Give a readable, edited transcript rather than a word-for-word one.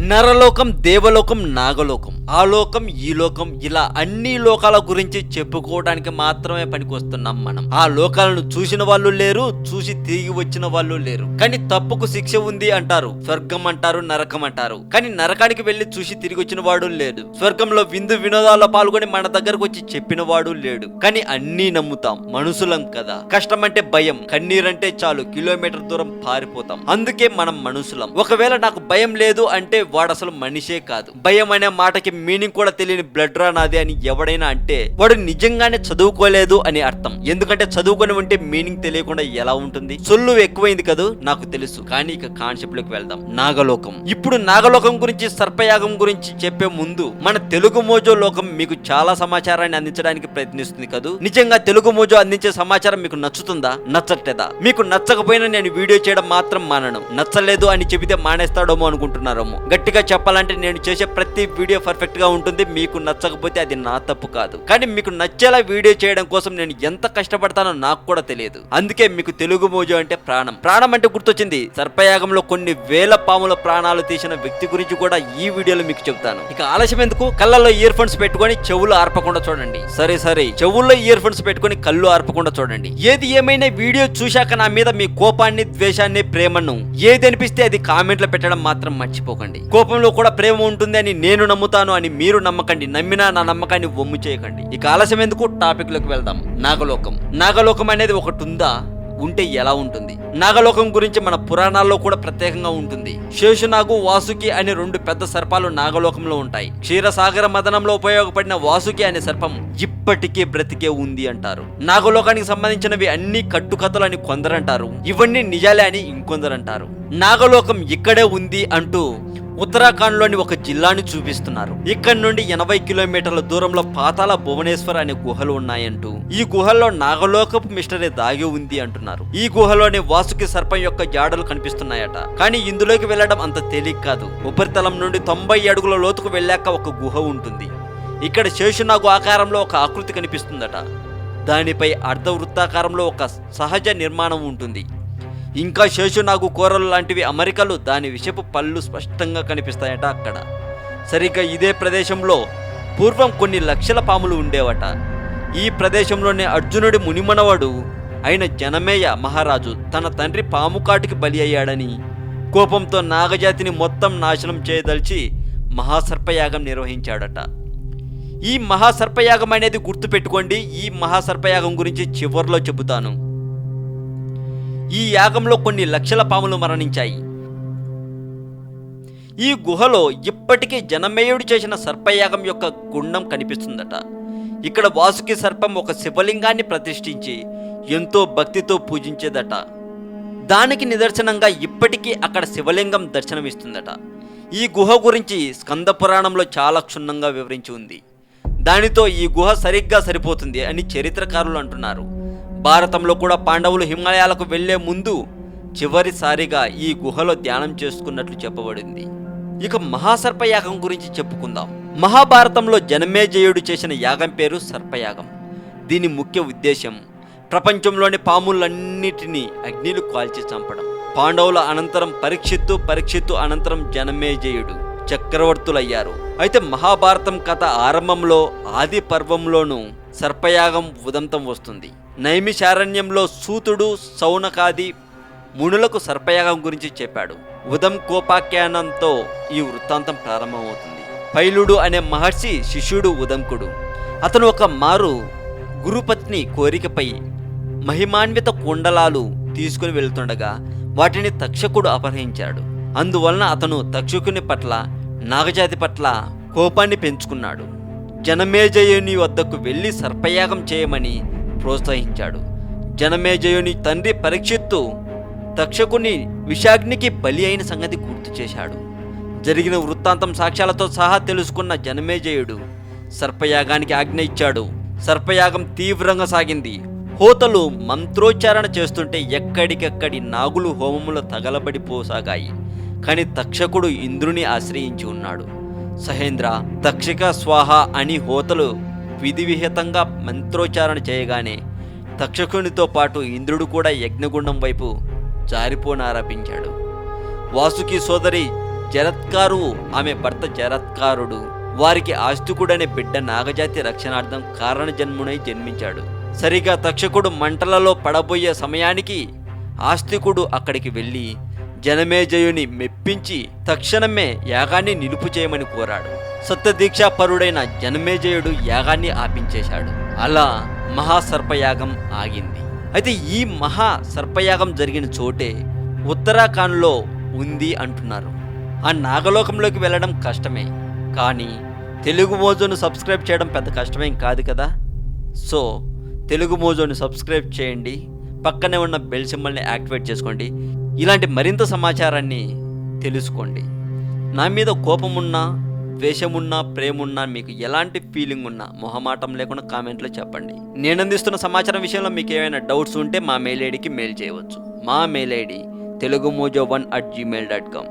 నరలోకం, దేవలోకం, నాగలోకం, ఆ లోకం, ఈ లోకం, ఇలా అన్ని లోకాల గురించి చెప్పుకోవడానికి మాత్రమే పనికొస్తున్నాం మనం. ఆ లోకాలను చూసిన వాళ్ళు లేరు, చూసి తిరిగి వచ్చిన వాళ్ళు లేరు. కానీ తప్పుకు శిక్ష ఉంది అంటారు, స్వర్గం అంటారు, నరకం అంటారు. కానీ నరకానికి వెళ్లి చూసి తిరిగి వచ్చిన వాడు లేడు. స్వర్గంలో విందు వినోదాల్లో పాల్గొని మన దగ్గరకు వచ్చి చెప్పిన వాడు లేడు. కానీ అన్నీ నమ్ముతాం, మనుషులం కదా. కష్టం అంటే భయం, కన్నీరంటే చాలు కిలోమీటర్ దూరం పారిపోతాం. అందుకే మనం మనుషులం. ఒకవేళ నాకు భయం లేదు అంటే వాడు అసలు మనిషే కాదు. భయం అనే మాటకి మీనింగ్ కూడా తెలియని బ్లడ్ రా నాది అని ఎవడైనా అంటే వాడు నిజంగానే చదువుకోలేదు అని అర్థం. ఎందుకంటే చదువుకొని ఉంటే మీనింగ్ తెలియకుండా ఎలా ఉంటుంది? సొల్లు ఎక్కువైంది కదా, నాకు తెలుసు. కానీ ఇక కాన్సెప్ట్ లోకి వెళ్దాం. నాగలోకం. ఇప్పుడు నాగలోకం గురించి, సర్పయాగం గురించి చెప్పే ముందు మన తెలుగు మోజో లోకం మీకు చాలా సమాచారాన్ని అందించడానికి ప్రయత్నిస్తుంది కదా. నిజంగా తెలుగు మోజో అందించే సమాచారం మీకు నచ్చుతుందా, నచ్చట్లేదా? మీకు నచ్చకపోయినా నేను వీడియో చేయడం మాత్రం మానను. నచ్చలేదు అని చెబితే మానేస్తాడేమో అనుకుంటున్నారేమో. గట్టిగా చెప్పాలంటే నేను చేసే ప్రతి వీడియో పర్ఫెక్ట్ గా ఉంటుంది. మీకు నచ్చకపోతే అది నా తప్పు కాదు. కానీ మీకు నచ్చేలా వీడియో చేయడం కోసం నేను ఎంత కష్టపడతానో నాకు కూడా తెలియదు. అందుకే మీకు తెలుగు మోజో అంటే ప్రాణం. ప్రాణం అంటే గుర్తొచ్చింది, సర్పయాగంలో కొన్ని వేల పాముల ప్రాణాలు తీసిన వ్యక్తి గురించి కూడా ఈ వీడియోలో మీకు చెబుతాను. ఇక ఆలస్యం ఎందుకు, కళ్ళల్లో ఇయర్ ఫోన్స్ పెట్టుకొని చెవులు ఆర్పకుండా చూడండి. సరే చెవుల్లో ఇయర్ ఫోన్స్ పెట్టుకొని కళ్ళు ఆర్పకుండా చూడండి. ఏది ఏమైనా వీడియో చూశాక నా మీద మీ కోపాన్ని, ద్వేషాన్ని, ప్రేమను ఏది అనిపిస్తే అది కామెంట్ లో పెట్టడం మాత్రం మర్చిపోకండి. కోపంలో కూడా ప్రేమ ఉంటుంది అని నేను నమ్ముతాను అని మీరు నమ్మకండి. నమ్మినా నా నమ్మకాన్ని వమ్ము చేయకండి. ఇక ఆలస్యం ఎందుకు, టాపిక్ లోకి వెళ్దాం. నాగలోకం. నాగలోకం అనేది ఒకటి ఉందా? ఉంటే ఎలా ఉంటుంది? నాగలోకం గురించి మన పురాణాల్లో కూడా ప్రత్యేకంగా ఉంటుంది. శేషునాగు, వాసుకి అనే రెండు పెద్ద సర్పాలు నాగలోకంలో ఉంటాయి. క్షీరసాగర మదనంలో ఉపయోగపడిన వాసుకి అనే సర్పం ఇప్పటికీ బ్రతికే ఉంది అంటారు. నాగలోకానికి సంబంధించినవి అన్ని కట్టుకథలు అని కొందరంటారు, ఇవన్నీ నిజాలే అని ఇంకొందరంటారు. నాగలోకం ఇక్కడే ఉంది అంటూ ఉత్తరాఖండ్ లోని ఒక జిల్లాని చూపిస్తున్నారు. ఇక్కడి నుండి 80 కిలోమీటర్ల దూరంలో పాతాళ భువనేశ్వర్ అనే గుహలు ఉన్నాయంటూ, ఈ గుహల్లో నాగలోకపు మిస్టరీ దాగి ఉంది అంటున్నారు. ఈ గుహలోని వాసుకి సర్పం యొక్క జాడలు కనిపిస్తున్నాయట. కానీ ఇందులోకి వెళ్లడం అంత తేలిక కాదు. ఉపరితలం నుండి 90 అడుగుల లోతుకు వెళ్ళాక ఒక గుహ ఉంటుంది. ఇక్కడ శేషునాగు ఆకారంలో ఒక ఆకృతి కనిపిస్తుందట. దానిపై అర్ధవృత్తాకారంలో ఒక సహజ నిర్మాణం ఉంటుంది. ఇంకా శేషునాగు కూరలు లాంటివి అమరికలు, దాని విషపు పళ్ళు స్పష్టంగా కనిపిస్తాయట అక్కడ. సరిగ్గా ఇదే ప్రదేశంలో పూర్వం కొన్ని లక్షల పాములు ఉండేవట. ఈ ప్రదేశంలోనే అర్జునుడి మునిమనవడు అయిన జనమేయ మహారాజు తన తండ్రి పాము కాటుకి బలి అయ్యాడని కోపంతో నాగజాతిని మొత్తం నాశనం చేయదలిచి మహాసర్పయాగం నిర్వహించాడట. ఈ మహాసర్పయాగం అనేది గుర్తుపెట్టుకోండి. ఈ మహాసర్పయాగం గురించి చివర్లో చెబుతాను. ఈ యాగంలో కొన్ని లక్షల పాములు మరణించాయి. ఈ గుహలో ఇప్పటికీ జనమేయుడు చేసిన సర్పయాగం యొక్క గుండం కనిపిస్తుందట. ఇక్కడ వాసుకి సర్పం ఒక శివలింగాన్ని ప్రతిష్ఠించి ఎంతో భక్తితో పూజించేదట. దానికి నిదర్శనంగా ఇప్పటికీ అక్కడ శివలింగం దర్శనమిస్తుందట. ఈ గుహ గురించి స్కంద పురాణంలో చాలా క్షుణ్ణంగా వివరించి ఉంది. దానితో ఈ గుహ సరిగ్గా సరిపోతుంది అని చరిత్రకారులు అంటున్నారు. భారతంలో కూడా పాండవులు హిమాలయాలకు వెళ్లే ముందు చివరిసారిగా ఈ గుహలో ధ్యానం చేసుకున్నట్లు చెప్పబడింది. ఇక మహాసర్పయాగం గురించి చెప్పుకుందాం. మహాభారతంలో జనమేజయుడు చేసిన యాగం పేరు సర్పయాగం. దీని ముఖ్య ఉద్దేశం ప్రపంచంలోని పాములన్నిటినీ అగ్నిలు కాల్చి చంపడం. పాండవుల అనంతరం పరీక్షిత్తు అనంతరం జనమేజయుడు చక్రవర్తులయ్యారు. అయితే మహాభారతం కథ ఆరంభంలో ఆది పర్వంలోనూ సర్పయాగం ఉదంతం వస్తుంది. నైమిషారణ్యంలో సూతుడు సౌనకాది మునులకు సర్పయాగం గురించి చెప్పాడు. ఉదంకోపాఖ్యానంతో ఈ వృత్తాంతం ప్రారంభమవుతుంది. పైలుడు అనే మహర్షి శిష్యుడు ఉదంకుడు. అతను ఒక మారు గురుపత్ని కోరికపై మహిమాన్విత కుండలాలు తీసుకుని వెళ్తుండగా వాటిని తక్షకుడు అపహరించాడు. అందువలన అతను తక్షకుని పట్ల, నాగజాతి పట్ల కోపాన్ని పెంచుకున్నాడు. జనమేజయుని వద్దకు వెళ్ళి సర్పయాగం చేయమని ప్రోత్సహించాడు. జనమేజయుని తండ్రి పరీక్షిత్తు తక్షకుని విషాగ్నికి బలి అయిన సంగతి గుర్తు చేశాడు. జరిగిన వృత్తాంతం సాక్ష్యాలతో సహా తెలుసుకున్న జనమేజయుడు సర్పయాగానికి ఆజ్ఞ ఇచ్చాడు. సర్పయాగం తీవ్రంగా సాగింది. హోతలు మంత్రోచ్చారణ చేస్తుంటే ఎక్కడికెక్కడి నాగులు హోమములు తగలబడిపోసాగాయి. కానీ తక్షకుడు ఇంద్రుని ఆశ్రయించి ఉన్నాడు. సహేంద్ర, తక్షక స్వాహ అని హోతలు విధివిహితంగా మంత్రోచ్చారణ చేయగానే తక్షకునితో పాటు ఇంద్రుడు కూడా యజ్ఞగుండం వైపు జారిపోనారంభించాడు. వాసుకి సోదరి జరత్కారు ఆమె భర్త జరత్కారుడు వారికి ఆస్తికుడనే బిడ్డ నాగజాతి రక్షణార్థం కారణ జన్మునై జన్మించాడు. సరిగా తక్షకుడు మంటలలో పడబోయే సమయానికి ఆస్తికుడు అక్కడికి వెళ్ళి జనమేజయుని మెప్పించి తక్షణమే యాగాన్ని నిలుపు చేయమని కోరాడు. సత్యదీక్షాపరుడైన జనమేజయుడు యాగాన్ని ఆపించేశాడు. అలా మహాసర్పయాగం ఆగింది. అయితే ఈ మహాసర్పయాగం జరిగిన చోటే ఉత్తరాఖండ్లో ఉంది అంటున్నారు. ఆ నాగలోకంలోకి వెళ్ళడం కష్టమే, కానీ తెలుగు మోజోను సబ్స్క్రైబ్ చేయడం పెద్ద కష్టమేం కాదు కదా. సో తెలుగు మోజోను సబ్స్క్రైబ్ చేయండి, పక్కనే ఉన్న బెల్ సింబల్ని యాక్టివేట్ చేసుకోండి. ఇలాంటి మరింత సమాచారాన్ని తెలుసుకోండి. నా మీద కోపమున్నా, ద్వేషమున్నా, ప్రేమున్నా, మీకు ఎలాంటి ఫీలింగ్ ఉన్నా మొహమాటం లేకుండా కామెంట్లో చెప్పండి. నేను అందిస్తున్న సమాచారం విషయంలో మీకు ఏమైనా డౌట్స్ ఉంటే మా మెయిల్ ఐడికి మెయిల్ చేయవచ్చు. మా మెయిల్ ఐడి telugumojo1@gmail.com.